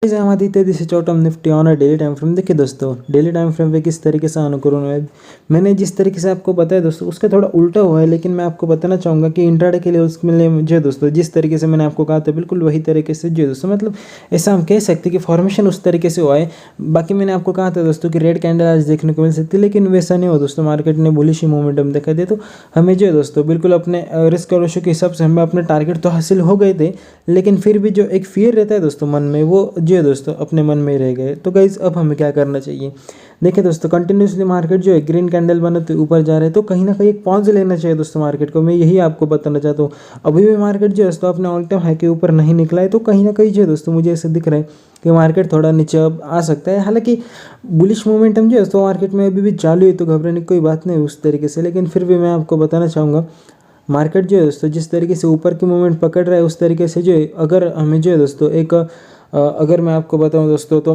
हम Aditya this is out of Nifty on a daily time frame. देखिए दोस्तों, daily time frame पे किस तरीके से अनुकरण हुआ है, मैंने जिस तरीके से आपको बताया दोस्तों उसका थोड़ा उल्टा हुआ है, लेकिन मैं आपको बताना चाहूँगा कि इंट्राडे के लिए उसके लिए मुझे दोस्तों जिस तरीके से मैंने आपको कहा था बिल्कुल वही तरीके से जो दोस्तों मतलब ऐसा हम कह सकते हैं कि फॉर्मेशन उस तरीके से हुआ है। बाकी मैंने आपको कहा था दोस्तों कि रेड कैंडल आज देखने को मिल सकती है, लेकिन वैसा नहीं हुआ दोस्तों। मार्केट ने बुलिश मोमेंटम दिखा दिया, तो हमें जो है दोस्तों बिल्कुल अपने रिस्क और के हिसाब से हमें अपने टारगेट तो हासिल हो गए थे, लेकिन फिर भी जो एक फियर रहता है दोस्तों मन में, वो जो है दोस्तों अपने मन में रह गए। तो गाइज अब हमें क्या करना चाहिए, देखिए दोस्तों कंटिन्यूसली मार्केट जो है ग्रीन कैंडल बनाते ऊपर जा रहे हैं, तो कहीं ना कहीं एक पॉज लेना चाहिए दोस्तों मार्केट को। मैं यही आपको बताना चाहता हूँ। अभी भी मार्केट जो है दोस्तों अपने ऑल टाइम हाई के ऊपर नहीं निकला है, तो कहीं ना कहीं जो है दोस्तों मुझे ऐसा दिख रहा है कि मार्केट थोड़ा नीचे अब आ सकता है। हालांकि बुलिश मोमेंटम जो है दोस्तों मार्केट में अभी भी चालू है, तो घबराने की कोई बात नहीं उस तरीके से, लेकिन फिर भी मैं आपको बताना चाहूँगा मार्केट जो है दोस्तों जिस तरीके से ऊपर की मूवमेंट पकड़ रहा है उस तरीके से जो है अगर हमें जो है दोस्तों एक अगर मैं आपको बताऊं दोस्तों तो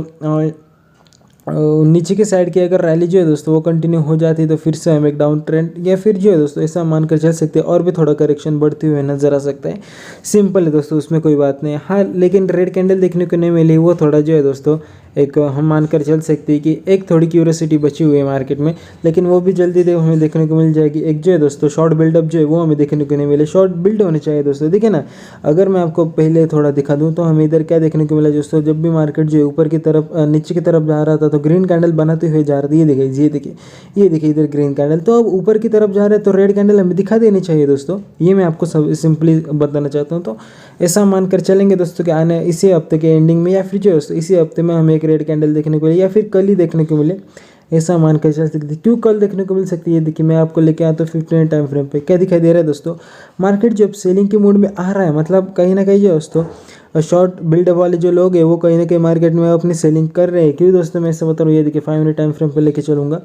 नीचे की साइड की अगर रैली जो है दोस्तों वो कंटिन्यू हो जाती है, तो फिर से हम एक डाउन ट्रेंड या फिर जो है दोस्तों ऐसा मानकर चल सकते हैं और भी थोड़ा करेक्शन बढ़ते हुए नजर आ सकता है। सिंपल है दोस्तों, उसमें कोई बात नहीं है। हाँ, लेकिन रेड कैंडल देखने को नहीं मिली, वो थोड़ा जो है दोस्तों एक हम मानकर चल सकते हैं कि एक थोड़ी क्यूरियोसिटी बची हुई है मार्केट में, लेकिन वो भी जल्दी हमें देखने को मिल जाएगी। एक जो है दोस्तों शॉर्ट बिल्डअप जो है वो हमें देखने को नहीं मिले, शॉर्ट बिल्ड होने चाहिए दोस्तों। देखिए ना, अगर मैं आपको पहले थोड़ा दिखा दूँ तो हमें इधर क्या देखने को मिला दोस्तों, जब भी मार्केट जो है ऊपर की तरफ नीचे की तरफ जा रहा था तो ग्रीन कैंडल बनाते हुए जा रहा था। ये देखिए इधर ग्रीन कैंडल, तो अब ऊपर की तरफ जा रहा है तो रेड कैंडल हमें दिखा देनी चाहिए दोस्तों। ये मैं आपको सब सिंपली बताना चाहता हूँ। तो ऐसा मानकर चलेंगे दोस्तों कि आने इसी हफ्ते के एंडिंग में या फिर जो है इसी हफ्ते में हमें एक रेड कैंडल देखने को मिले या फिर कल ही देखने को मिले, ऐसा मानकर चल सकते हैं। क्यों कल देखने को मिल सकती है, देखिए मैं आपको लेके आता हूँ 15 टाइम फ्रेम पे। क्या दिखाई दे रहा है दोस्तों, मार्केट जब सेलिंग के मूड में आ रहा है, मतलब कहीं ना कहीं जो दोस्तों शॉर्ट बिल्डअप वाले जो लोग हैं वो कहीं ना कहीं मार्केट में अपनी सेलिंग कर रहे हैं। क्यों दोस्तों मैं ऐसा बता रहा हूँ, ये देखिए 5 मिनट टाइम फ्रेम पे लेके चलूँगा।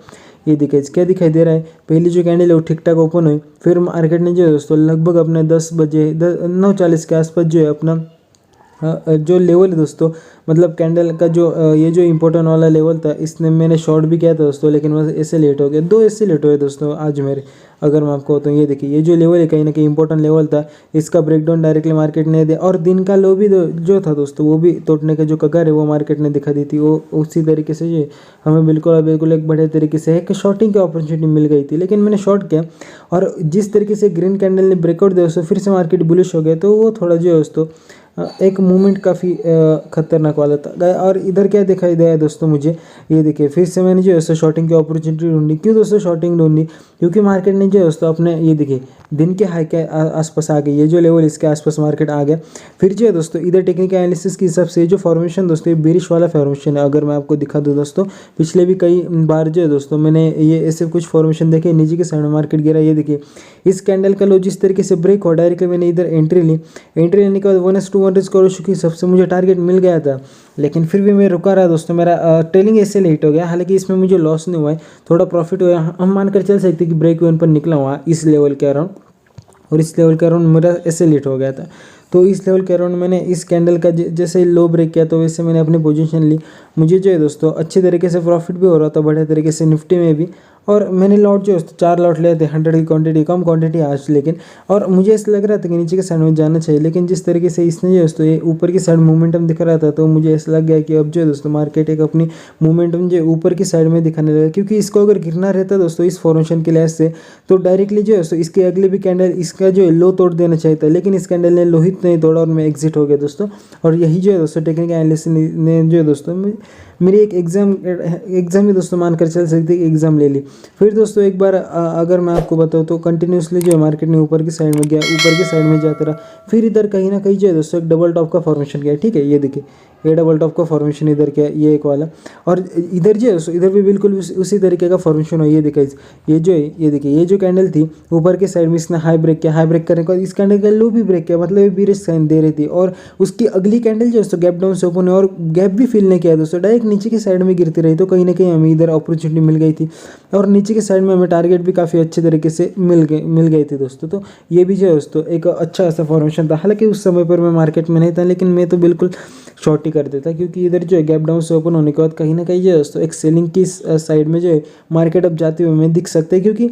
ये देखिए क्या दिखाई दे रहा है, पहली जो कैंडल है वो ठीक ठाक ओपन हुई, फिर मार्केट ने जो है दोस्तों लगभग अपने 10 बजे 9:40 के आसपास जो है अपना जो लेवल है दोस्तों, मतलब कैंडल का जो ये जो इम्पोर्टेंट वाला लेवल था, इसने मैंने शॉर्ट भी किया था दोस्तों, लेकिन बस ऐसे लेट हो गया, 2 ऐसे लेट हुए दोस्तों आज मेरे। अगर मैं आपको बताऊँ, ये देखिए ये जो लेवल है कहीं ना कहीं इंपॉर्टेंट लेवल था, इसका ब्रेकडाउन डायरेक्टली मार्केट ने दिया, और दिन का लो भी जो था दोस्तों वो भी तोड़ने का जो कगार है वो मार्केट ने दिखा दी थी। वो उसी तरीके से जो हमें बिल्कुल एक बड़े तरीके से एक शॉर्टिंग की अपॉर्चुनिटी मिल गई थी, लेकिन मैंने शॉर्ट किया, और जिस तरीके से ग्रीन कैंडल ने ब्रेकआउट दिया दोस्तों फिर से मार्केट बुलिश हो गया, तो वो थोड़ा जो है दोस्तों एक मूवमेंट काफ़ी खतरनाक वाला था। और इधर क्या दिखाई दिया है दोस्तों मुझे, ये देखिए फिर से मैंने जो है शॉर्टिंग की अपॉर्चुनिटी ढूंढी। क्यों दोस्तों शॉर्टिंग ढूंढी, क्योंकि मार्केट ने जो है दोस्तों अपने ये देखिए दिन के हाई के आसपास आ गई, ये जो लेवल इसके आसपास मार्केट आ गया। फिर जो है दोस्तों इधर टेक्निकल एनालिसिस के हिसाब से जो फॉर्मेशन दोस्तों ये बेरिश वाला फॉर्मेशन है। अगर मैं आपको दिखा दूँ दोस्तों, पिछले भी कई बार जो है दोस्तों मैंने ये ऐसे कुछ फॉर्मेशन देखे, नीचे के साइड में मार्केट गिरा। ये देखिए इस कैंडल का लो जिस तरीके से ब्रेक हो, डायरेक्टली मैंने इधर एंट्री ली, एंट्री लेने के बाद 1:1 करोड़ की सबसे मुझे टारगेट मिल गया था, लेकिन फिर भी मैं रुका रहा दोस्तों, मेरा ट्रेलिंग ऐसे लेट हो गया। हालांकि इसमें मुझे लॉस नहीं हुआ है, थोड़ा प्रॉफिट हुआ है। हम मानकर चल सकते कि ब्रेक इवन पर निकला हुआ इस लेवल के अराउंड, और इस लेवल के अराउंड मेरा ऐसे लेट हो गया था। तो इस लेवल के अराउंड मैंने इस कैंडल का जैसे लो ब्रेक किया तो वैसे मैंने अपनी पोजीशन ली। मुझे जो है दोस्तों अच्छे तरीके से प्रॉफिट भी हो रहा था, बढ़िया तरीके से निफ्टी में भी। और मैंने लॉट जो 4 लॉट लिए थे, 100 की क्वांटिटी, कम क्वांटिटी आज, लेकिन और मुझे ऐसा लग रहा था कि नीचे के साइड में जाना चाहिए, लेकिन जिस तरीके से इसने जो दोस्तों ये ऊपर की साइड मोमेंटम दिख रहा था, तो मुझे ऐसा लग गया कि अब जो है दोस्तों मार्केट एक अपनी मोमेंटम जो ऊपर की साइड में दिखाने लगा। क्योंकि इसको अगर गिरना रहता दोस्तों इस फॉर्मेशन के लिहाज से, तो डायरेक्टली जो है दोस्तों इसके अगले भी कैंडल इसका जो है लो तोड़ देना चाहिए था, लेकिन इस कैंडल ने लोहित नहीं तोड़ा और मैं एग्जिट हो गया दोस्तों। और यही जो है दोस्तों टेक्निकल एनालिसिस ने जो है दोस्तों मेरी एक एग्ज़ाम ही दोस्तों मानकर चल सकते कि एग्ज़ाम ले ली। फिर दोस्तों एक बार अगर मैं आपको बताऊँ तो कंटिन्यूसली जो है मार्केट ने ऊपर की साइड में गया, ऊपर की साइड में जाता रहा, फिर इधर कहीं ना कहीं जो है दोस्तों एक डबल टॉप का फॉर्मेशन किया। ठीक है, ये देखिए ये डबल टॉप का फॉर्मेशन इधर क्या है, ये एक वाला, और इधर जो है इधर भी बिल्कुल उसी तरीके का फॉर्मेशन हो। ये देखिए ये जो है, ये देखिए ये जो कैंडल थी ऊपर की साइड में इसने हाई ब्रेक किया, हाई ब्रेक करने के बाद इस कैंडल का लो भी ब्रेक किया, मतलब ये बीरिश साइन दे रही थी। और उसकी अगली कैंडल जो है गैप डाउन से ओपन है और गैप भी फिल नहीं किया दोस्तों, डायरेक्ट नीचे की साइड में गिरती रही, तो कहीं ना कहीं हमें इधर अपॉर्चुनिटी मिल गई थी, और नीचे की साइड में हमें टारगेट भी काफ़ी अच्छे तरीके से मिल गई थी दोस्तों। तो ये भी जो है दोस्तों एक अच्छा ऐसा फॉर्मेशन था। हालांकि उस समय पर मैं मार्केट में नहीं था, लेकिन मैं तो बिल्कुल शॉर्ट ही कर देता, क्योंकि इधर जो है गैप डाउन से ओपन होने के बाद कहीं ना कहीं जो है दोस्तों एक सेलिंग की साइड में जो है मार्केट अब जाते हुए हमें दिख सकते हैं। क्योंकि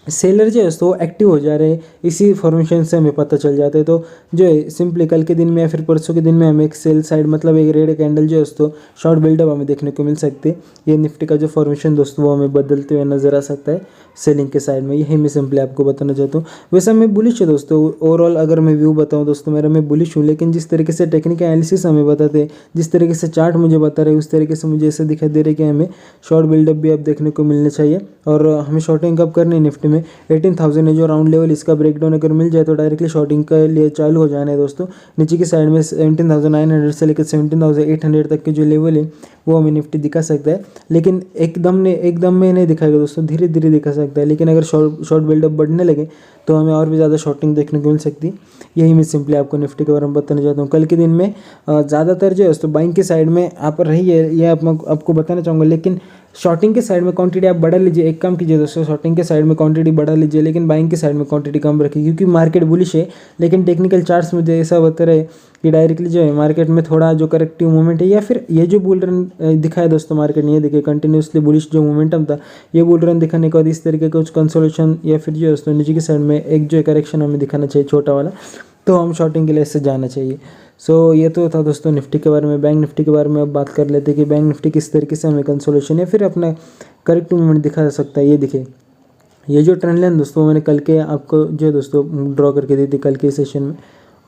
सेलर जो है दोस्तों वो एक्टिव हो जा रहे हैं, इसी फॉर्मेशन से हमें पता चल जाता है। तो जो है सिंपली कल के दिन में या फिर परसों के दिन में हमें एक सेल साइड मतलब एक रेड कैंडल जो है दोस्तों शॉर्ट बिल्डअप हमें देखने को मिल सकती है। ये निफ्टी का जो फॉर्मेशन दोस्तों वो हमें बदलते हुए नजर आ सकता है सेलिंग के साइड में, यही मैं सिंपली आपको बताना चाहता हूँ। वैसे मैं बुलिश है दोस्तों, ओवरऑल अगर मैं व्यू बताऊँ दोस्तों मेरा, मैं बुलिश हूँ, लेकिन जिस तरीके से टेक्निकल एनालिसिस हमें बताते हैं, जिस तरीके से चार्ट मुझे बता रहे हैं, उस तरीके से मुझे ऐसा दिखाई दे रहा है कि हमें शॉर्ट बिल्डअप भी अब देखने को मिलना चाहिए। और हमें शॉर्टिंग कब करनी है निफ्टी में, 18,000 है जो राउंड लेवल, इसका ब्रेकडाउन अगर मिल जाए तो डायरेक्टली शॉर्टिंग के लिए चालू हो जाना है दोस्तों। नीचे की साइड में 17,900 से लेकर 17,800 तक के जो लेवल है वो हमें निफ्टी दिखा सकता है, लेकिन एकदम में नहीं दिखाएगा दोस्तों, धीरे धीरे दिखा सकता है। लेकिन अगर शॉर्ट बिल्डअप बढ़ने लगे तो हमें और भी ज़्यादा शॉर्टिंग देखने को मिल सकती है। यही मैं सिंपली आपको निफ्टी के बारे में बताना चाहता हूँ। कल के दिन में ज़्यादातर जो है दोस्तों बाइंग की साइड में आप रहिए, ये आपको बताना चाहूँगा, लेकिन शॉर्टिंग के साइड में क्वांटिटी आप बढ़ा लीजिए। एक काम कीजिए दोस्तों, शॉर्टिंग के साइड में क्वांटिटी बढ़ा लीजिए, लेकिन बाइंग के साइड में क्वांटिटी कम रखिए, क्योंकि मार्केट बुलिश है। लेकिन टेक्निकल चार्ट्स मुझे ऐसा बता रहे कि डायरेक्टली जो है मार्केट में थोड़ा जो करेक्टिव मूवमेंट है, या फिर ये जो बुल रन दिखाया दोस्तों मार्केट ने, ये देखिए कंटिन्यूसली बुलिश जो मोमेंटम था, ये बुल रन दिखाने के बाद इस तरीके का कुछ कंसोलेशन या फिर जो है दोस्तों नीचे की साइड में एक जो करेक्शन हमें दिखाना चाहिए छोटा वाला, तो हम शॉर्टिंग के लिए इससे जाना चाहिए। ये तो था दोस्तों निफ्टी के बारे में। बैंक निफ्टी के बारे में अब बात कर लेते हैं कि बैंक निफ्टी किस तरीके से हमें कंसोलेशन या फिर अपना करेक्ट मूवमेंट दिखा सकता है। ये देखिए, ये जो ट्रेंड लाइन दोस्तों मैंने कल के आपको जो है दोस्तों ड्रॉ करके दी थी कल के सेशन में,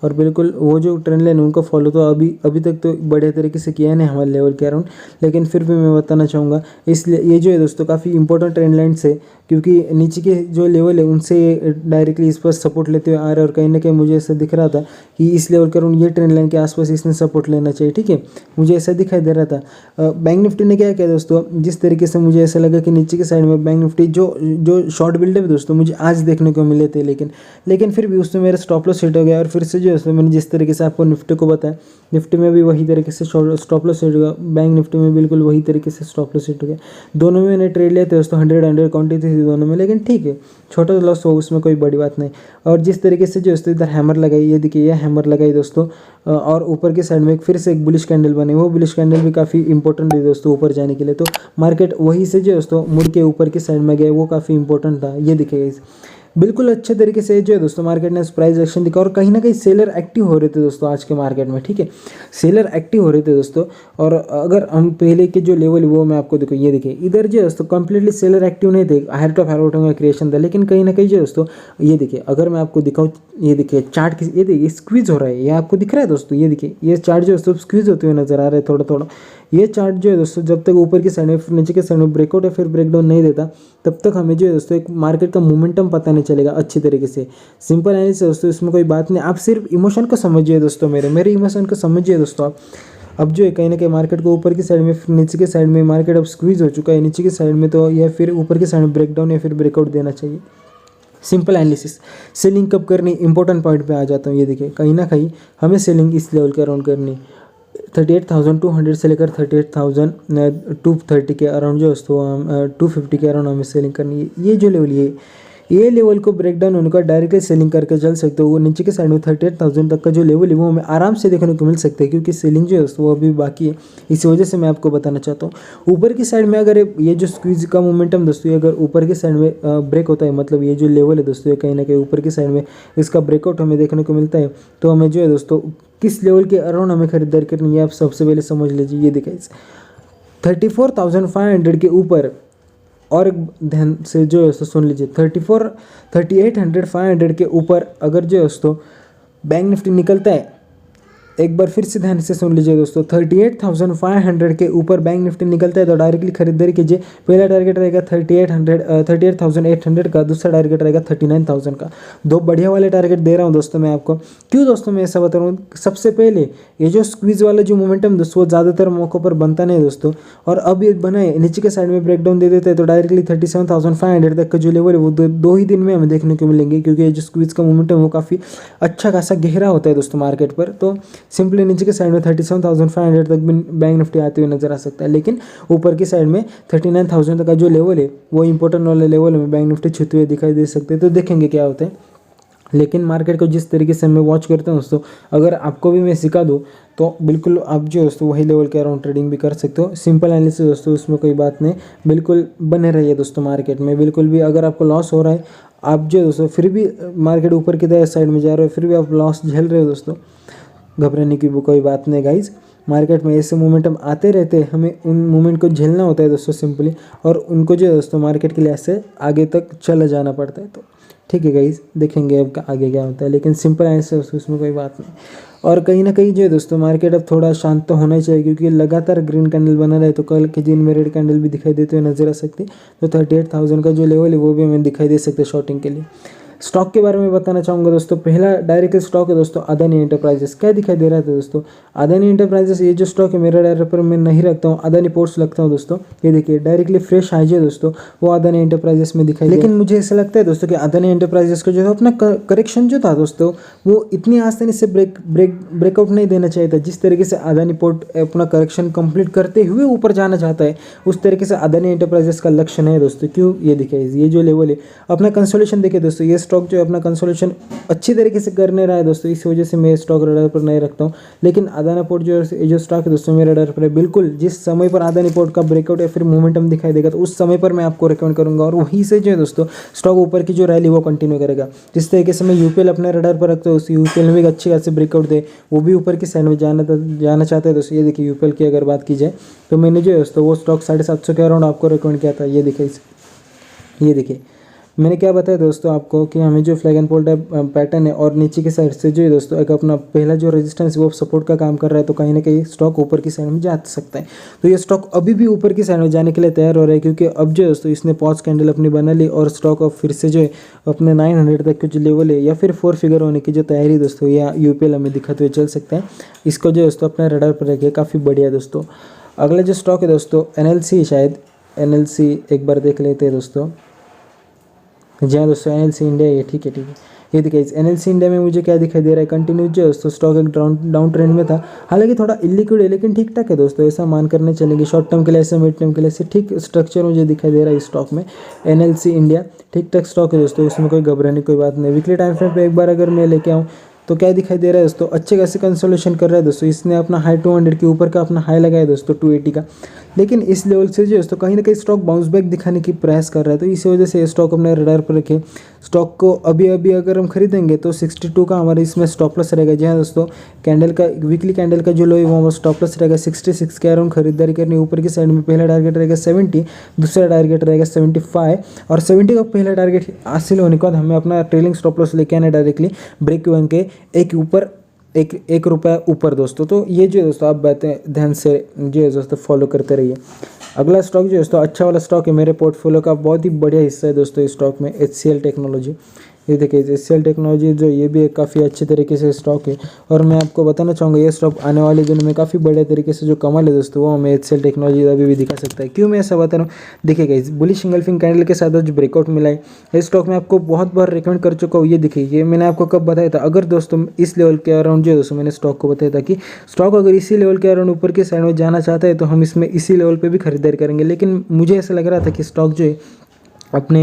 और बिल्कुल वो जो ट्रेंड लाइन उनको फॉलो तो अभी तक तो बढ़िया तरीके से किया नहीं हमारे लेवल के अराउंड, लेकिन फिर भी मैं बताना चाहूँगा। इसलिए ये जो है दोस्तों काफ़ी इंपॉर्टेंट ट्रेंड लाइन्स है, क्योंकि नीचे के जो लेवल है उनसे डायरेक्टली इस पर सपोर्ट लेते हुए आ रहा है, और कहीं ना कहीं मुझे ऐसा दिख रहा था कि इस लेवल के अराउंड ये ट्रेंड लाइन के आसपास इसने सपोर्ट लेना चाहिए। ठीक है, मुझे ऐसा दिखाई दे रहा था। बैंक निफ्टी ने क्या किया दोस्तों, जिस तरीके से मुझे ऐसा लगा कि नीचे के साइड में बैंक निफ्टी जो शॉर्ट बिल्डअप है दोस्तों मुझे आज देखने को मिले थे, लेकिन फिर भी उसमें मेरा स्टॉप लॉस सेट हो गया। और फिर से जो है मैंने जिस तरीके से आपको निफ्टी को बताया, निफ्टी में भी वही तरीके से स्टॉप लॉस सेट हो गया, बैंक निफ्टी में बिल्कुल वही तरीके से स्टॉप लॉस सेट हो गया। दोनों में मैंने ट्रेड लिए थे दोस्तों, 100 क्वांटिटी थी दोनों में, लेकिन ठीक है छोटा लॉस हो उसमें कोई बड़ी बात नहीं। और जिस तरीके से जो है इधर हैमर लगाई, ये देखिए ये हैमर लगाई दोस्तों, और ऊपर की साइड में फिर से एक बुलिश कैंडल बनी, वो बुलिश कैंडल भी काफ़ी इंपॉर्टेंट है दोस्तों ऊपर जाने के लिए। तो मार्केट वहीं से जो दोस्तों मुड़ के ऊपर की साइड में गया, वो काफ़ी इंपॉर्टेंट था। ये दिखेगा बिल्कुल अच्छे तरीके से जो है दोस्तों मार्केट ने प्राइस एक्शन दिखा, और कहीं ना कहीं सेलर एक्टिव हो रहे थे दोस्तों आज के मार्केट में। ठीक है, सेलर एक्टिव हो रहे थे दोस्तों। और अगर हम पहले के जो लेवल वो मैं आपको देखो, ये देखिए इधर जो दोस्तों कंप्लीटली सेलर एक्टिव नहीं थे, हायर टॉप हायर बॉटम का क्रिएशन था, लेकिन कहीं ना कहीं जो दोस्तों ये देखिए, अगर मैं आपको दिखाऊँ, ये देखिए चार्ट ये देखिए स्क्वीज हो रहा है, ये आपको दिख रहा है दोस्तों, ये देखिए ये चार्ट जो दोस्तों स्क्वीज होते हुए नजर आ रहा है थोड़ा थोड़ा। ये चार्ट जो है दोस्तों जब तक ऊपर की साइड में नीचे के साइड में ब्रेकआउट या फिर ब्रेकडाउन नहीं देता, तब तक हमें जो है दोस्तों एक मार्केट का मोमेंटम पता नहीं चलेगा अच्छी तरीके से। सिंपल एनालिसिस दोस्तों, इसमें कोई बात नहीं, आप सिर्फ इमोशन को समझिए दोस्तों, मेरे इमोशन को समझिए दोस्तों आप। अब जो है कहीं ना कहीं मार्केट को ऊपर की साइड में नीचे की साइड में मार्केट अब स्क्वीज हो चुका है नीचे की साइड में, तो या फिर ऊपर की साइड में ब्रेकडाउन या फिर ब्रेकआउट देना चाहिए। सिंपल एनालिसिस, सेलिंग कब करनी, इंपॉर्टेंट पॉइंट पे आ जाता हूँ। ये देखिए कहीं ना कहीं हमें सेलिंग इस लेवल के अराउंड करनी, 38,200 से लेकर 38,230 के अराउंड जो दोस्तों 250 के अराउंड हमें सेलिंग करनी है। ये जो लेवल ये लेवल को ब्रेक डाउन होने का डायरेक्टली सेलिंग करके चल सकते हो। वो नीचे के साइड में 38,000 तक का जो लेवल है वो हमें आराम से देखने को मिल सकता है, क्योंकि सेलिंग जो है दोस्तों वो अभी बाकी है। इस वजह से मैं आपको बताना चाहता हूँ ऊपर की साइड में अगर ये जो स्क्वीज का मोमेंटम दोस्तों अगर ऊपर की साइड में ब्रेक होता है, मतलब ये जो लेवल है दोस्तों कहीं ना कहीं ऊपर की साइड में इसका ब्रेकआउट हमें देखने को मिलता है, तो हमें जो है दोस्तों किस लेवल के अराउंड हमें खरीदारी करनी है आप सबसे पहले समझ लीजिए। ये देखिए 34,500 के ऊपर, और ध्यान से जो है दोस्तों सुन लीजिए 3800 के ऊपर अगर जो है दोस्तों बैंक निफ्टी निकलता है, एक बार फिर से ध्यान से सुन लीजिए दोस्तों, 38,500 के ऊपर बैंक निफ्टी निकलता है तो डायरेक्टली खरीदारी कीजिए। पहला टारगेट रहेगा 38,800 का, दूसरा टारगेट रहेगा 39,000 का। दो बढ़िया वाले टारगेट दे रहा हूँ दोस्तों मैं आपको। क्यों दोस्तों मैं ऐसा बता रहा हूँ, सबसे पहले ये जो स्क्वीज वाला जो मोमेंटम दोस्तों वो ज़्यादातर मौक़ों पर बनता नहीं दोस्तों, और अब ये बनाए नीचे के साइड में ब्रेकडाउन दे देते हैं तो डायरेक्टली 37,500 तक का जो लेवल है वो दो ही दिन में हमें देखने को मिलेंगे, क्योंकि ये जो स्क्वीज का मोमेंटम वो काफ़ी अच्छा खासा गहरा होता है दोस्तों मार्केट पर। तो सिंपली नीचे के साइड में 37,500 तक भी बैंक निफ्टी आते हुए नजर आ सकता है, लेकिन ऊपर की साइड में 39,000 तक का जो लेवल है वो इंपॉर्टेंट वाला लेवल में बैंक निफ्टी छूते हुए दिखाई दे सकते हैं। तो देखेंगे क्या होता है। लेकिन मार्केट को जिस तरीके से मैं वॉच करता हूँ दोस्तों, अगर आपको भी मैं सिखा दूँ तो बिल्कुल आप जो दोस्तों वही लेवल के अराउंड ट्रेडिंग भी कर सकते हो। सिंपल एनालिसिस दोस्तों, उसमें कोई बात नहीं, बिल्कुल बने रहिए दोस्तों मार्केट में। बिल्कुल भी अगर आपको लॉस हो रहा है, आप जो दोस्तों फिर भी मार्केट ऊपर की तरह साइड में जा रहे हो, फिर भी आप लॉस झेल रहे हो दोस्तों, घबराने की भी कोई बात नहीं गाइज। मार्केट में ऐसे मोमेंटम आते रहते हैं, हमें उन मोमेंट को झेलना होता है दोस्तों सिंपली, और उनको जो है दोस्तों मार्केट के लिए ऐसे आगे तक चला जाना पड़ता है। तो ठीक है गाइज, देखेंगे अब आगे क्या होता है, लेकिन सिंपल आंसर उसमें कोई बात नहीं। और कहीं ना कहीं जो है दोस्तों मार्केट अब थोड़ा शांत तो होना ही चाहिए, क्योंकि लगातार ग्रीन कैंडल बना रहे तो कल के दिन में रेड कैंडल भी दिखाई देते हुए नजर आ सकते। तो 38,000 का जो लेवल है वो भी हमें दिखाई दे सकते शॉर्टिंग के लिए। स्टॉक के बारे में बताना चाहूँगा दोस्तों, पहला डायरेक्ट स्टॉक है दोस्तों अदानी एंटरप्राइजेस। क्या दिखाई दे रहा था दोस्तों, अदानी एंटरप्राइजेस ये जो स्टॉक है मेरा डायरेक्ट पर मैं नहीं रखता हूँ, अदानी पोर्ट्स लगता हूँ दोस्तों। ये देखिए डायरेक्टली फ्रेश हाई जो दोस्तों वो अदानी एंटरप्राइजेस में दिखाई, लेकिन मुझे ऐसा लगता है दोस्तों कि अदानी एंटरप्राइजेस का जो है अपना करेक्शन जो था दोस्तों वो इतनी आसानी से ब्रेकआउट नहीं देना चाहिए था। जिस तरीके से अदानी पोर्ट अपना करेक्शन कंप्लीट करते हुए ऊपर जाना चाहता है, उस तरीके से अदानी एंटरप्राइजेस का लक्ष्य नहीं है दोस्तों। क्यों, ये देखिए ये जो लेवल है अपना कंसोलिडेशन देखिए दोस्तों, ये स्टॉक जो है अपना कंसोलिडेशन अच्छी तरीके से कर नहीं रहा है दोस्तों, इस वजह से मैं स्टॉक रडार पर नहीं रखता हूँ। लेकिन अदानी पोर्ट जो स्टॉक है दोस्तों मेरे रडार पर है। बिल्कुल जिस समय पर अदानी पोर्ट का ब्रेकआउट या फिर मोमेंटम दिखाई देगा तो उस समय पर मैं आपको रिकमेंड करूंगा, और वहीं से जो है दोस्तों स्टॉक ऊपर की जो रैली वो कंटिन्यू करेगा। जिस तरीके से मैं यूपीएल अपने रडार पर रखता हूँ, उस यूपीएल में भी अच्छी खासी ब्रेकआउट दे, वो भी ऊपर की साइड में जाना चाहता है दोस्तों। ये देखिए यूपीएल की अगर बात की जाए तो मैंने जो है दोस्तों वो स्टॉक 750 के अराउंड आपको रिकमेंड किया था। ये देखिए मैंने क्या बताया दोस्तों आपको कि हमें जो फ्लैग एंड फोल्ड पैटर्न है और नीचे की साइड से जो है दोस्तों एक अपना पहला जो रेजिस्टेंस वो सपोर्ट का काम कर रहा है, तो कहीं ना कहीं स्टॉक ऊपर की साइड में जा सकता है। तो ये स्टॉक अभी भी ऊपर की साइड में जाने के लिए तैयार हो रहा है, क्योंकि अब जो है दोस्तों इसने पॉज कैंडल अपनी बना ली और स्टॉक अब फिर से जो है अपने 900 तक के जो लेवल है या फिर 4 फिगर होने की जो तैयारी दोस्तों या यूपीएल हमें दिखाते हुए चल सकते हैं। इसको जो है दोस्तों अपने रडार पर रखिए, काफ़ी बढ़िया दोस्तों। अगला जो स्टॉक है दोस्तों एनएलसी, शायद एनएलसी एक बार देख लेते हैं दोस्तों। जी हाँ दोस्तों एनएलसी इंडिया, ये ठीक है। ये देखिए इस एनएलसी इंडिया में मुझे क्या दिखाई दे रहा है, कंटिन्यू जो है दोस्तों स्टॉक एक डाउन ट्रेंड में था, हालांकि थोड़ा इलिक्विड है लेकिन ठीक ठाक है दोस्तों, ऐसा मान करने चलेंगे। शॉर्ट टर्म के लिए ऐसे, मिड टर्म के लिए ऐसे ठीक स्ट्रक्चर मुझे दिखाई दे रहा है इस स्टॉक में। एनएलसी इंडिया ठीक ठाक स्टॉक है दोस्तों, उसमें कोई घबराने की कोई बात नहीं। वीकली टाइम फ्रेम पे एक बार अगर मैं लेके आऊँ तो क्या दिखाई दे रहा है दोस्तों, अच्छे खासे कंसोलेशन कर रहा है दोस्तों। इसने अपना हाई 200 के ऊपर का अपना हाई लगाया दोस्तों 280 का, लेकिन इस लेवल से जो दोस्तों कहीं ना कहीं स्टॉक बाउंस बैक दिखाने की प्रयास कर रहा है। तो इसी वजह से स्टॉक अपने रडार पर रखें। स्टॉक को अभी अगर हम खरीदेंगे तो 62 का हमारा इसमें स्टॉप लॉस रहेगा। जी हाँ दोस्तों, कैंडल का वीकली कैंडल का जो लो है वो स्टॉप लॉस रहेगा 66 के अराउंड खरीदारी करनी। ऊपर की साइड में पहला टारगेट रहेगा 70, दूसरा टारगेट रहेगा 75, और 70 का पहला टारगेट हासिल होने के बाद हमें अपना ट्रेलिंग स्टॉप लॉस लेके आना डायरेक्टली ब्रेक इवन के एक रुपया ऊपर दोस्तों। तो ये जो दोस्तों आप बातें ध्यान से जो है दोस्तों फॉलो करते रहिए। अगला स्टॉक जो है दोस्तों अच्छा वाला स्टॉक है मेरे पोर्टफोलियो का, बहुत ही बढ़िया हिस्सा है दोस्तों इस स्टॉक में, HCL टेक्नोलॉजी। ये देखिए HCL टेक्नोलॉजी जो ये भी एक काफ़ी अच्छे तरीके से स्टॉक है, और मैं आपको बताना चाहूँगा ये स्टॉक आने वाले दिनों में काफ़ी बढ़िया तरीके से जो कमाल है दोस्तों वो हमें HCL टेक्नोलॉजी अभी भी दिखा सकता है। क्यों मैं ऐसा बता रहा हूँ, देखिएगा इस बुलिश इंगल्फिंग कैंडल के साथ जो ब्रेकआउट मिला है इस स्टॉक में आपको बहुत बार रिकमेंड कर चुका हूँ। ये देखिए ये मैंने आपको कब बताया था, अगर दोस्तों इस लेवल के अराउंड जो दोस्तों मैंने स्टॉक को बताया था कि स्टॉक अगर इसी लेवल के अराउंड ऊपर के साइड में जाना चाहता है तो हम इसमें इसी लेवल पर भी खरीदारी करेंगे। लेकिन मुझे ऐसा लग रहा था कि स्टॉक जो है अपने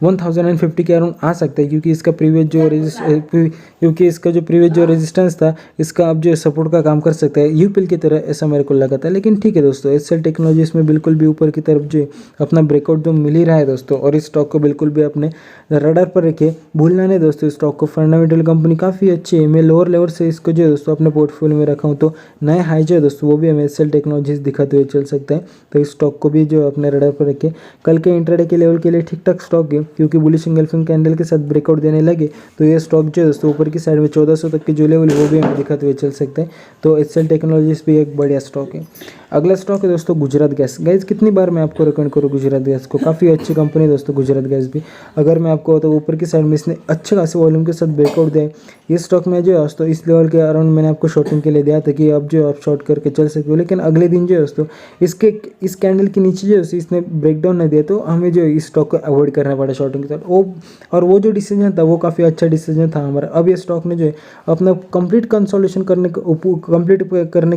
1050 के अराउंड आ सकता है, क्योंकि इसका प्रीवियस जो प्रीवियस जो रेजिस्टेंस था इसका अब जो सपोर्ट का काम कर सकता है यूपीएल की तरह, ऐसा मेरे को लगा था। लेकिन ठीक है दोस्तों, HCL टेक्नोलॉजी इसमें बिल्कुल भी ऊपर की तरफ जो अपना ब्रेकआउट तो मिल ही रहा है दोस्तों, और इस स्टॉक को बिल्कुल भी अपने रडार पर रखिए, भूलना नहीं दोस्तों। स्टॉक को फंडामेंटल कंपनी काफ़ी अच्छी है, मैं लोअर लेवल से इसको जो है दोस्तों अपने पोर्टफोलियो में रखा हूँ, तो नए हाई जो है दोस्तों वो भी हमें HCL टेक्नोलॉजीज दिखाते हुए चल सकते हैं। तो इस स्टॉक को भी जो अपने रडार पर रखिए। कल के इंट्राडे के लेवल के लिए ठीक ठाक स्टॉक है, क्योंकि बुलिश इंगल्फिंग कैंडल के साथ ब्रेकआउट देने लगे तो ये स्टॉक जो है दोस्तों ऊपर की साइड में 1400 तक के जो लेवल है वो भी हमें दिखाते हुए चल सकते हैं। तो HCL टेक्नोलॉजीज भी एक बढ़िया स्टॉक है। अगला स्टॉक है दोस्तों गुजरात गैस। गैस कितनी बार मैं आपको रिकमेंड करूँ गुजरात गैस को, काफ़ी अच्छी कंपनी है दोस्तों गुजरात गैस भी। अगर मैं आपको तो ऊपर की साइड में इसने अच्छे खासे वॉल्यूम के साथ ब्रेकआउट दिया है। ये स्टॉक में जो है दोस्तों इस लेवल के अराउंड मैंने आपको शॉर्टिंग के लिए दिया था कि अब जो आप शॉर्ट करके चल सकते हो, लेकिन अगले दिन जो है दोस्तों इस कैंडल के नीचे जो है इसने ब्रेकडाउन नहीं दिया, तो हमें जो इस स्टॉक को उसको अवॉइड करना पड़ा शॉर्टिंग के साथ। वो जो डिसीजन था वो काफ़ी अच्छा डिसीजन था हमारा। अब ये स्टॉक ने जो है अपना कंप्लीट कंसोलिडेशन करने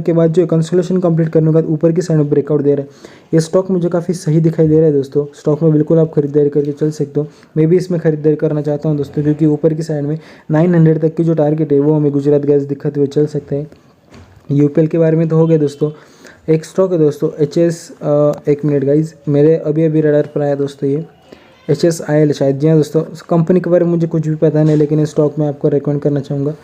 के बाद जो है कंसोलिडेशन कंप्लीट करने के बाद ऊपर की साइड में ब्रेकआउट दे रहा है। ये स्टॉक मुझे काफ़ी सही दिखाई दे रहा है दोस्तों। स्टॉक में बिल्कुल आप खरीदारी करके चल सकते हो। मैं भी इसमें खरीदारी करना चाहता हूँ दोस्तों, क्योंकि ऊपर की साइड में 900 तक की जो टारगेट है वो हमें गुजरात गैस दिखाते हुए चल सकते हैं। यूपीएल के बारे में तो हो गया दोस्तों। एक स्टॉक है दोस्तों एक मिनट गाइज, मेरे अभी अभी रडार पर आया दोस्तों ये HSIL शायद। जी हाँ दोस्तों, कंपनी के बारे में मुझे कुछ भी पता नहीं, लेकिन इस स्टॉक में आपको रेकमेंड करना चाहूँगा।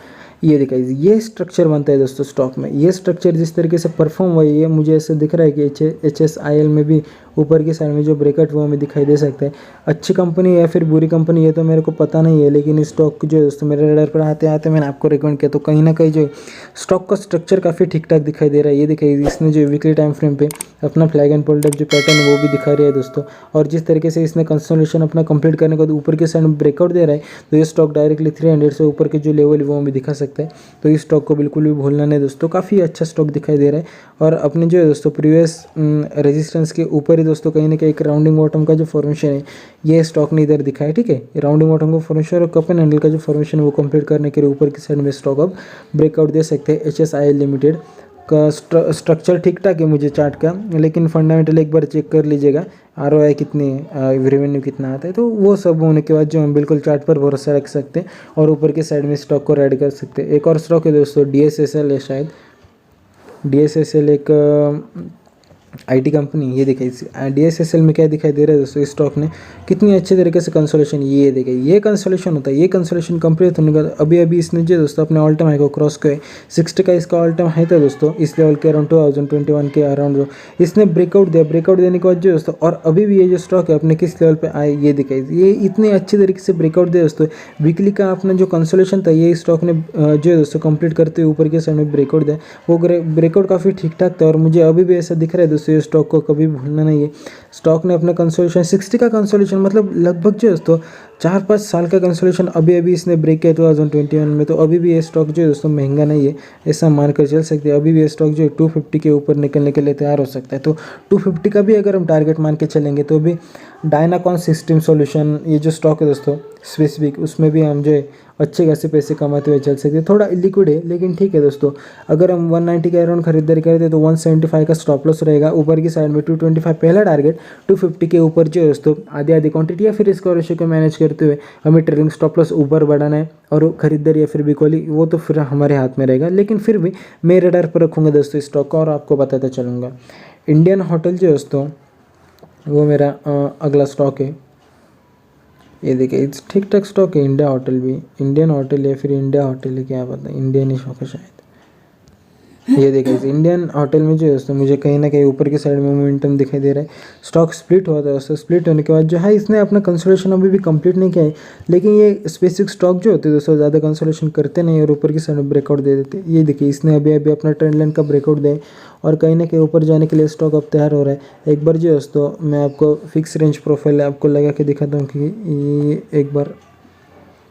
ये दिखाइए, ये स्ट्रक्चर बनता है दोस्तों स्टॉक में। ये स्ट्रक्चर जिस तरीके से परफॉर्म हुआ है, ये मुझे ऐसे दिख रहा है कि HSIL में भी ऊपर की साइड में जो ब्रेकआउट वो हमें दिखाई दे सकता है। अच्छी कंपनी या फिर बुरी कंपनी ये तो मेरे को पता नहीं है, लेकिन इस स्टॉक जो है दोस्तों मेरे रडार पर आते आते मैंने आपको रिकमेंड किया, तो कहीं ना कहीं जो स्टॉक का स्ट्रक्चर काफ़ी ठीक ठाक दिखाई दे रहा है। ये दिखाइए, इसने जो वीकली टाइम फ्रेम पे अपना फ्लैग एंड पुल टाइप जो पैटर्न है वो भी दिखा रहा है दोस्तों। और जिस तरीके से इसने कंसोलिडेशन अपना कंप्लीट करने के बाद ऊपर के साइड में ब्रेकआउट दे रहा है, तो ये स्टॉक डायरेक्टली 300 से ऊपर के जो लेवल है वो हमें दिखा सकता है। तो इस स्टॉक को बिल्कुल भी भूलना नहीं दोस्तों, काफ़ी अच्छा स्टॉक दिखाई दे रहा है। और अपने जो है दोस्तों प्रीवियस रेजिस्टेंस के ऊपर ही दोस्तों कहीं ना कहीं एक राउंडिंग बॉटम का जो फॉर्मेशन है ये स्टॉक ने इधर दिखाया। ठीक है, राउंडिंग बॉटम का फॉर्मेशन और कप एंड हैंडल का जो फॉर्मेशन है वो कंप्लीट करने के लिए ऊपर की साइड में स्टॉक अब ब्रेकआउट दे सकते हैं। HSIL लिमिटेड का स्ट्रक्चर ठीक ठाक है मुझे चार्ट का, लेकिन फंडामेंटल एक बार चेक कर लीजिएगा। ROI कितनी है, रेवेन्यू कितना आता है, तो वो सब होने के बाद जो हम बिल्कुल चार्ट पर भरोसा रख सकते हैं और ऊपर के साइड में स्टॉक को ऐड कर सकते हैं। एक और स्टॉक है दोस्तों DSSL है शायद। DSSL एक IT कंपनी। ये देखिए DSSL में क्या दिखाई दे रहा है दोस्तों, इस स्टॉक ने कितनी अच्छे तरीके से कंसोलिडेशन, ये देखिए ये कंसोलिडेशन होता है। ये कंसोलिडेशन कंप्लीट होने के बाद अभी अभी इसने जो दोस्तों अपने ऑल टाइम हाई को क्रॉस किया है। 60 का इसका ऑल टाइम हाई था दोस्तों, इस लेवल के अराउंड 2021 के अराउंड जो इसने ब्रेकआउट दिया। ब्रेकआउट देने के बाद जो दोस्तों और अभी भी ये जो स्टॉक है अपने किस लेवल पर आए ये दिखाई, ये इतने अच्छे तरीके से ब्रेकआउट दिया दोस्तों। वीकली का अपना जो कंसोलिडेशन था ये स्टॉक ने जो है दोस्तों कंप्लीट करते हुए ऊपर के साइड में ब्रेकआउट दिया। वो ब्रेकआउट काफ़ी ठीक ठाक था और मुझे अभी भी ऐसा दिख रहा है दोस्तों ये स्टॉक को कभी भूलना नहीं है। स्टॉक ने अपना कंसोलिडेशन 60 का कंसोलिडेशन मतलब लगभग जो है दोस्तों 4-5 साल का कंसोलिडेशन अभी अभी इसने ब्रेक किया 2021 में। तो अभी भी ये स्टॉक जो है दोस्तों महंगा नहीं है, ऐसा मानकर चल सकते हैं। अभी भी ये स्टॉक जो है 250 के ऊपर निकलने के लिए तैयार हो सकता है। तो 250 का भी अगर हम टारगेट मान के चलेंगे तो अभी डायनाकॉन सिस्टम सॉल्यूशन ये जो स्टॉक है दोस्तों स्पेसिफिक, उसमें भी हम जो है अच्छे खासे पैसे कमाते हुए चल सकते हैं। थोड़ा इलिक्विड है लेकिन ठीक है दोस्तों। अगर हम 190 के अराउंड खरीदारी करते तो 175 का स्टॉप लॉस रहेगा। ऊपर की साइड में 225 पहला टारगेट, 250 के ऊपर जो है दोस्तों आधी आधी क्वांटिटी या फिर इसका रेशियो को मैनेज करते हुए हमें ट्रेलिंग स्टॉप लॉस ऊपर बढ़ाना है और खरीदारी या फिर बिकॉली वो तो फिर हमारे हाथ में रहेगा। लेकिन फिर भी मैं रडार पर रखूँगा दोस्तों स्टॉक का और आपको बताता चलूँगा। इंडियन होटल जो है दोस्तों वो मेरा अगला स्टॉक है। ये देखिए ठीक ठाक स्टॉक है। इंडिया होटल भी, इंडियन होटल है फिर इंडिया होटल है, क्या पता, इंडियन ही स्टॉक है शायद। ये देखिए इस इंडियन होटल में जो है दोस्तों मुझे कहीं ना कहीं ऊपर की साइड में मोमेंटम दिखाई दे रहा है। स्टॉक स्प्लिट हुआ था दोस्तों, स्प्लिट होने के बाद जो है इसने अपना कंसोलिडेशन अभी भी कंप्लीट नहीं किया है। लेकिन ये स्पेसिफिक स्टॉक जो होते हैं दोस्तों ज़्यादा कंसोलिडेशन करते नहीं और ऊपर की साइड में ब्रेकआउट दे देते। ये देखिए इसने अभी अभी अपना ट्रेंड लाइन का ब्रेकआउट दे और कहीं ना कहीं ऊपर जाने के लिए स्टॉक अब तैयार हो रहा है। एक बार जो है दोस्तों मैं आपको फिक्स रेंज प्रोफाइल आपको लगा के दिखाता हूँ कि ये एक बार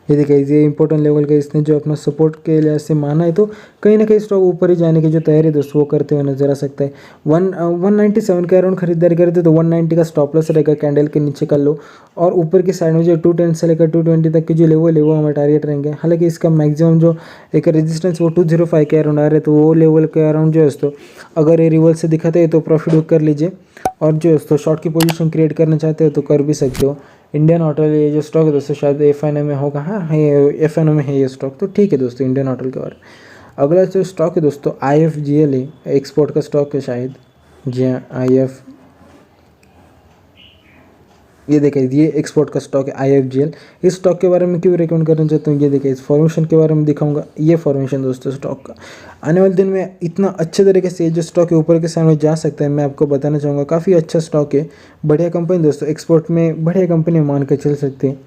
ये देखिए ये इंपॉर्टेंट लेवल का इसने जो अपना सपोर्ट के लिए ऐसे माना है, तो कहीं ना कहीं स्टॉक ऊपर ही जाने की जो तैयारी दोस्तों वो करते हुए नजर आ सकता है। 197 के अराउंड खरीदारी करते तो 190 का स्टॉप लॉस रहेगा कैंडल के नीचे का लो, और ऊपर की साइड में जो 210 से लेकर 220 तक की जो लेवल है वो हमारे टारगेट रहेंगे। हालांकि इसका मैक्सिमम जो एक रेजिस्टेंस वो 205 के अराउंड आ रहे, तो वो लेवल के अराउंड जो है दोस्तों अगर ये रिवर्स से दिखाते हैं तो प्रॉफिट बुक कर लीजिए, और जो दोस्तों शॉर्ट की पोजीशन क्रिएट करना चाहते हो तो कर भी सकते हो। इंडियन होटल ये जो स्टॉक है दोस्तों शायद FNO में होगा, हाँ FNO में है ये स्टॉक, तो ठीक है दोस्तों इंडियन होटल के बारे में। अगला जो स्टॉक है दोस्तों IFGL है, एक्सपोर्ट का स्टॉक है शायद। जी हाँ ये देखिए ये एक्सपोर्ट का स्टॉक है IFGL। इस स्टॉक के बारे में क्यों रिकमेंड करना चाहता हूँ, ये देखिए इस फॉर्मेशन के बारे में दिखाऊंगा। ये फॉर्मेशन दोस्तों स्टॉक का आने वाले दिन में इतना अच्छे तरीके से ये जो स्टॉक है ऊपर के सामने जा सकता है, मैं आपको बताना चाहूँगा। काफ़ी अच्छा स्टॉक है, बढ़िया कंपनी दोस्तों, एक्सपोर्ट में बढ़िया कंपनी मान के चल सकते हैं।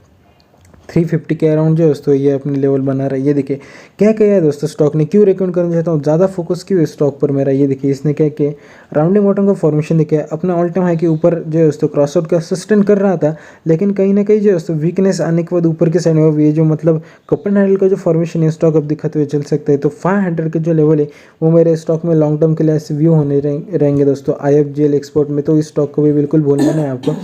350 के अराउंड जो दोस्तों ये अपने लेवल बना रहा है। ये देखिए क्या किया है दोस्तों स्टॉक ने, क्यों रिकमेंड करना चाहता हूँ, ज़्यादा फोकस क्यों है स्टॉक पर मेरा। ये देखिए इसने क्या किया, राउंडिंग बॉटम का फॉर्मेशन देखिए अपना ऑल टाइम हाई के ऊपर जो है दोस्तों क्रॉस आउट का सस्टेन कर रहा था, लेकिन कहीं ना कहीं जो दोस्तों वीकनेस आने के बाद ऊपर के साइड में ये जो मतलब कप एंड हैंडल का जो फॉर्मेशन है स्टॉक अब दिखाते हुए चल सकता है। तो 500 के जो लेवल है वो मेरे स्टॉक में लॉन्ग टर्म के लिए ऐसे व्यू होने रहेंगे दोस्तों IFGL एक्सपोर्ट में, तो इस स्टॉक को भी बिल्कुल भूलना नहीं है आपको।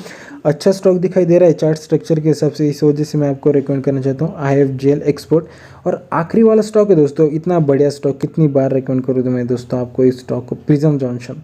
अच्छा स्टॉक दिखाई दे रहा है चार्ट स्ट्रक्चर के हिसाब से, इस वजह से मैं आपको रिकमेंड करना चाहता हूँ IFGL एक्सपोर्ट। और आखिरी वाला स्टॉक है दोस्तों, इतना बढ़िया स्टॉक कितनी बार रिकमेंड करूँ तो मैं दोस्तों आपको इस स्टॉक को, प्रिज्म जॉनसन।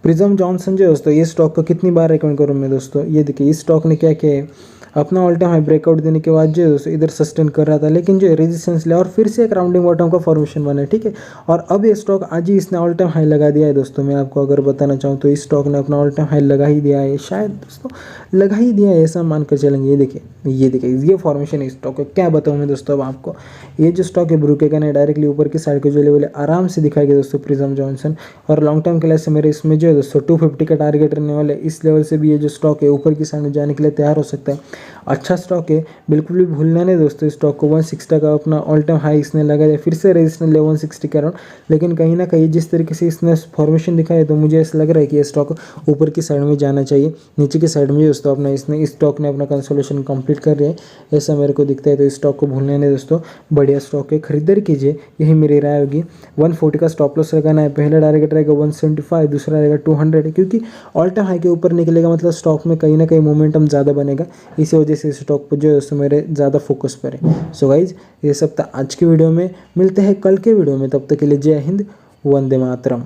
प्रिज्म जॉनसन जो दोस्तों, ये स्टॉक को कितनी बार रिकमेंड करूँ मैं दोस्तों, ये देखिए इस स्टॉक ने क्या किया है, अपना ऑल टाइम हाई ब्रेकआउट देने के बाद जो है दोस्तों इधर सस्टेन कर रहा था, लेकिन जो रेजिस्टेंस लिया और फिर से एक राउंडिंग बॉटम का फॉर्मेशन बना है, ठीक है। और अब ये स्टॉक आज ही इसने ऑल टाइम हाई लगा दिया है दोस्तों। मैं आपको अगर बताना चाहूँ तो इस स्टॉक ने अपना ऑल टाइम हाई लगा ही दिया है, शायद दोस्तों लगा ही दिया है, ऐसा मानकर चलेंगे। ये देखिए ये फॉर्मेशन है इस स्टॉक का, क्या बताऊँ मैं दोस्तों अब आपको। ये जो स्टॉक है ब्रुकेगा ने डायरेक्टली ऊपर की साइड के जो लेवल है आराम से दिखाई गया दोस्तों प्रिज्म जॉनसन। और लॉन्ग टर्म के लिए से मेरे इसमें जो है दोस्तों 250 का टारगेट रहने वाले, इस लेवल से भी ये जो स्टॉक है ऊपर की साइड में जाने के लिए तैयार हो सकता है। अच्छा स्टॉक है, बिल्कुल भी भूलना नहीं दोस्तों इस स्टॉक को। 160 का अपना ऑल टाइम हाई इसने लगा दिया, फिर से रेजिस्टेंस लेवल 160 के अराउंड। लेकिन कहीं ना कहीं जिस तरीके से इसने फॉर्मेशन दिखाया है तो मुझे ऐसा लग रहा है कि ये स्टॉक ऊपर की साइड में जाना चाहिए। नीचे की साइड में दोस्तों अपना इस स्टॉक ने अपना कंसोलिडेशन कंप्लीट कर रहे हैं, ऐसा मेरे को दिखता है। तो इस स्टॉक को भूलना नहीं दोस्तों, बढ़िया स्टॉक है, खरीदारी कीजिए, यही मेरी राय होगी। 140 का स्टॉप लॉस लगाना है, पहला टारगेट रहेगा 175, दूसरा रहेगा 200, क्योंकि ऑल टाइम हाई के ऊपर निकलेगा मतलब स्टॉक में कहीं ना कहीं मोमेंटम ज़्यादा बनेगा, इसी वजह से स्टॉक पर जो है दोस्तों मेरे ज़्यादा फोकस पर है। सो गाइज ये सब था आज की वीडियो में, मिलते हैं कल के वीडियो में, तब तक के लिए जय हिंद, वंदे मातरम।